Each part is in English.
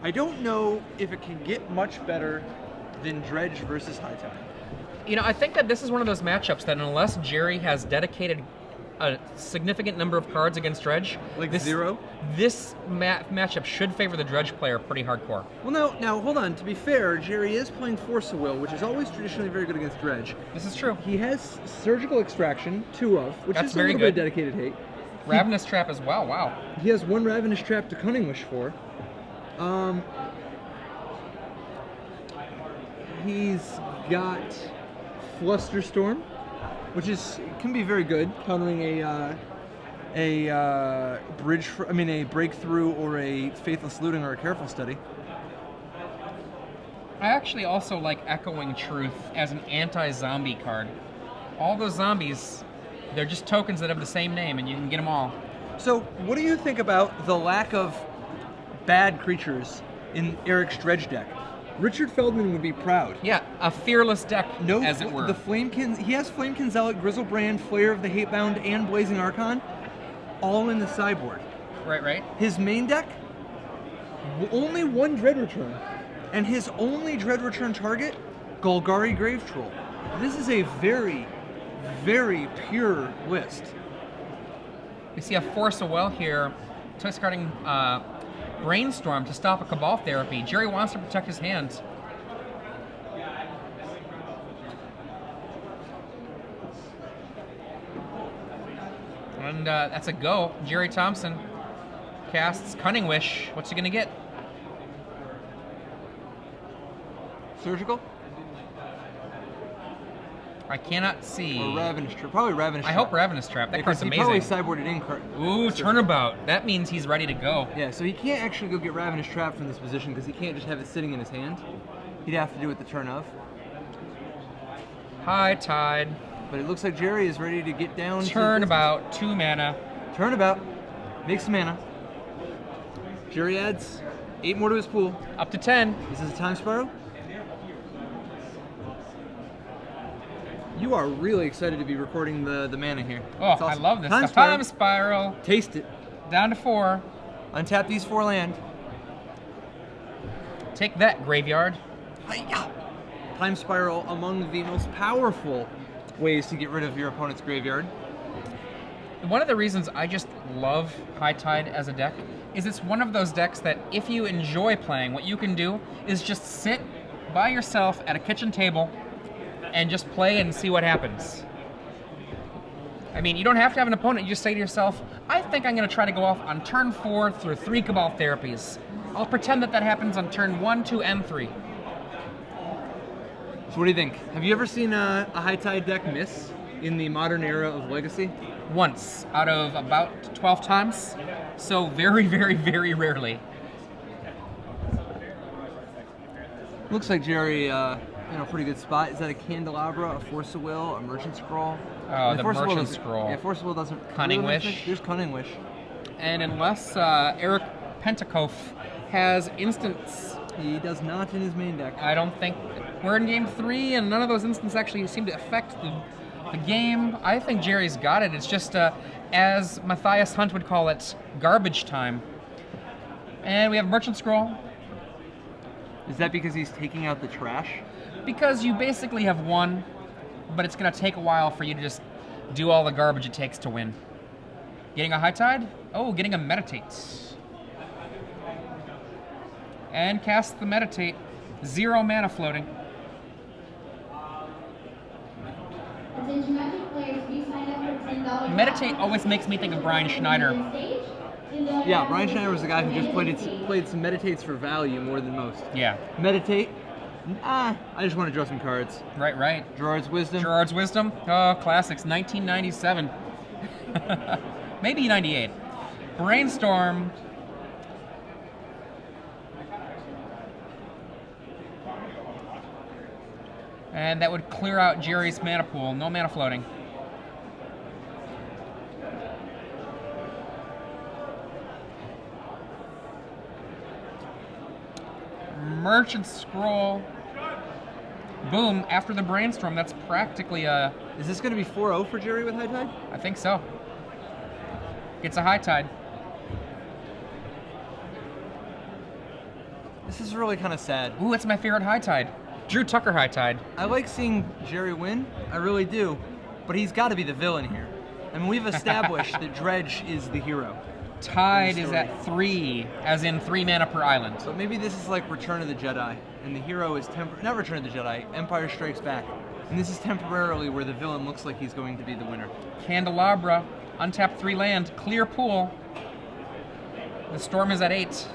I don't know if it can get much better than Dredge versus High Tide. You know, I think that this is one of those matchups that unless Gerry has dedicated a significant number of cards against Dredge, Like this, 0? This matchup should favor the Dredge player pretty hardcore. Well, now hold on. To be fair, Gerry is playing Force of Will, which is always traditionally very good against Dredge. This is true. He has Surgical Extraction, 2 of, which That's is very a little good. bit of dedicated hate. Ravenous Trap as well, wow. He has 1 Ravenous Trap to Cunning Wish for. He's got Flusterstorm, which can be very good, countering a Breakthrough or a Faithless Looting or a Careful Study. I actually also like Echoing Truth as an anti-zombie card. All those zombies, they're just tokens that have the same name, and you can get them all. So, what do you think about the lack of bad creatures in Erik's Dredge deck? Richard Feldman would be proud. Yeah, a fearless deck, as it were. He has Flamekin Zealot, Grizzlebrand, Flayer of the Hatebound, and Blazing Archon, all in the sideboard. Right. His main deck, only 1 Dread Return, and his only Dread Return target, Golgari Grave Troll. This is a very, very pure list. We see a Force of Will here, discarding Brainstorm to stop a Cabal Therapy. Gerry wants to protect his hands. And that's a go. Gerry Thompson casts Cunning Wish. What's he going to get? Surgical? I cannot see. Or Ravenous Trap. Probably Ravenous Trap. I hope Ravenous Trap. That card's amazing. He probably sideboarded in card. Ooh, Turnabout. That means he's ready to go. Yeah, so he can't actually go get Ravenous Trap from this position because he can't just have it sitting in his hand. He'd have to do it the turn of. High Tide. But it looks like Gerry is ready to get down. Turnabout, 2 mana. Turnabout. Makes mana. Gerry adds 8 more to his pool. Up to 10. This is a Time Spiral. You are really excited to be recording the mana here. Oh, awesome. I love this Time stuff. Time Spiral. Taste it. Down to 4. Untap these 4 land. Take that, Graveyard. Hi-ya! Time Spiral, among the most powerful ways to get rid of your opponent's graveyard. One of the reasons I just love High Tide as a deck is it's one of those decks that if you enjoy playing, what you can do is just sit by yourself at a kitchen table and just play and see what happens. I mean, you don't have to have an opponent. You just say to yourself, I think I'm going to try to go off on turn 4 through 3 Cabal Therapies. I'll pretend that happens on turn 1, 2, and 3. So what do you think? Have you ever seen a High Tide deck miss in the modern era of Legacy? Once, out of about 12 times. So very, very, very rarely. Looks like Gerry in a pretty good spot. Is that a Candelabra, a Force of Will, a Merchant Scroll? Oh, the Merchant Scroll. Yeah, Force of Will doesn't... Cunning Wish. There's Cunning Wish. And unless Erik Pentycofe has instants... He does not in his main deck. I don't think... We're in game 3, and none of those instants actually seem to affect the game. I think Gerry's got it. It's just, as Matthias Hunt would call it, garbage time. And we have Merchant Scroll. Is that because he's taking out the trash? Because you basically have 1, but it's going to take a while for you to just do all the garbage it takes to win. Getting a High Tide? Oh, getting a Meditate. And cast the Meditate. 0 mana floating. Meditate always makes me think of Brian Schneider. Yeah, Brian Schneider was the guy who just played some Meditates for value more than most. Yeah. Meditate. I just want to draw some cards. Right. Gerard's Wisdom. Gerard's Wisdom. Oh, classics. 1997. Maybe 98. Brainstorm. And that would clear out Gerry's mana pool. No mana floating. Merchant Scroll. Boom. After the Brainstorm, that's practically a... Is this going to be 4-0 for Gerry with High Tide? I think so. Gets a High Tide. This is really kind of sad. Ooh, it's my favorite high tide. Drew Tucker high tide. I like seeing Gerry win. I really do. But he's got to be the villain here. I mean, we've established that Dredge is the hero. Tide is at 3, as in 3 mana per island. But maybe this is like Return of the Jedi, and the hero is not Return of the Jedi, Empire Strikes Back. And this is temporarily where the villain looks like he's going to be the winner. Candelabra, untap 3 land, clear pool. The storm is at 8.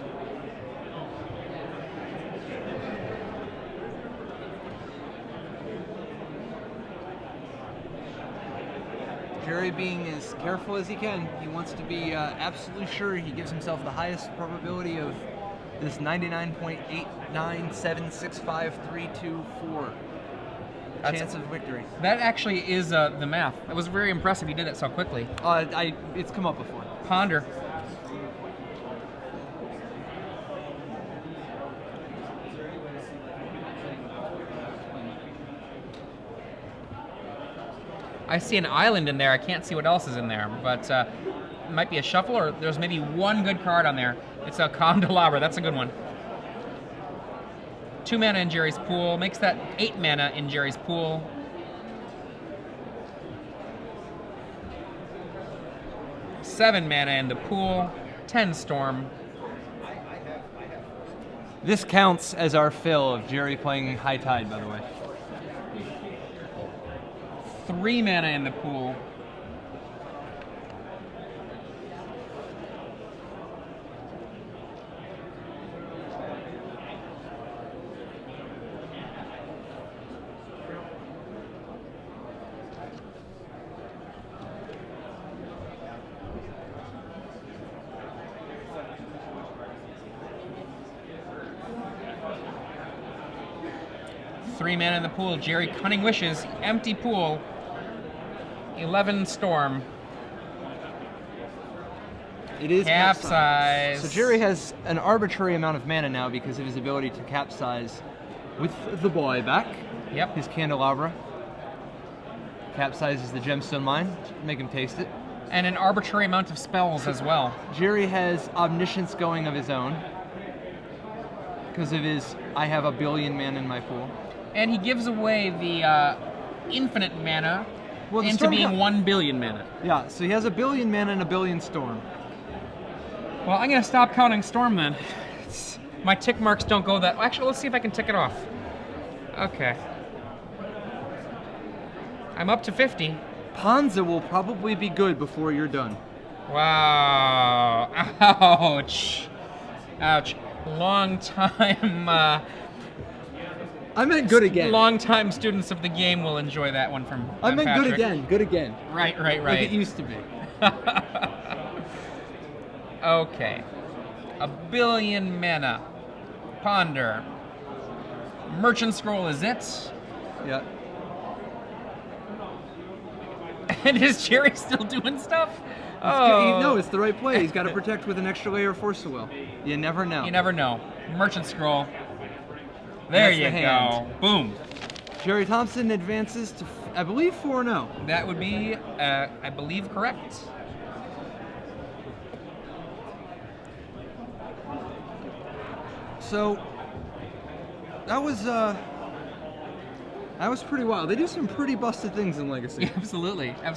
Gerry being as careful as he can. He wants to be absolutely sure he gives himself the highest probability of this 99.8976532 chance of victory. That actually is the math. It was very impressive you did it so quickly. It's come up before. Ponder. I see an island in there. I can't see what else is in there, but it might be a shuffle, or there's maybe one good card on there. It's a Candelabra. That's a good one. 2 mana in Gerry's pool. Makes that 8 mana in Gerry's pool. Seven mana in the pool. 10 storm. This counts as our fill of Gerry playing High Tide, by the way. 3 mana in the pool. Three mana in the pool. Gerry Cunning Wishes. Empty pool. 11 storm. It is capsize. So Gerry has an arbitrary amount of mana now because of his ability to capsize with the boy back. Yep. His Candelabra. Capsizes the gemstone mine. Make him taste it. And an arbitrary amount of spells as well. Gerry has omniscience going of his own because of his I have a billion mana in my pool. And he gives away the infinite mana into being 1 billion mana. Yeah, so he has a billion mana and a billion storm. Well, I'm going to stop counting storm then. My tick marks don't go that... Actually, let's see if I can tick it off. Okay. I'm up to 50. Panza will probably be good before you're done. Wow. Ouch. Ouch. Long time... I meant good again. Long-time students of the game will enjoy that one from I meant Patrick. good again. Good again. Right. Like it used to be. Okay. A billion mana. Ponder. Merchant Scroll is it. Yeah. And is Gerry still doing stuff? Oh. No, it's the right play. He's got to protect with an extra layer of Force of Will. You never know. You never know. Merchant Scroll. There you go. Boom. Gerry Thompson advances to, I believe, 4-0. That would be, I believe, correct. So that was pretty wild. They do some pretty busted things in Legacy. Absolutely. Now,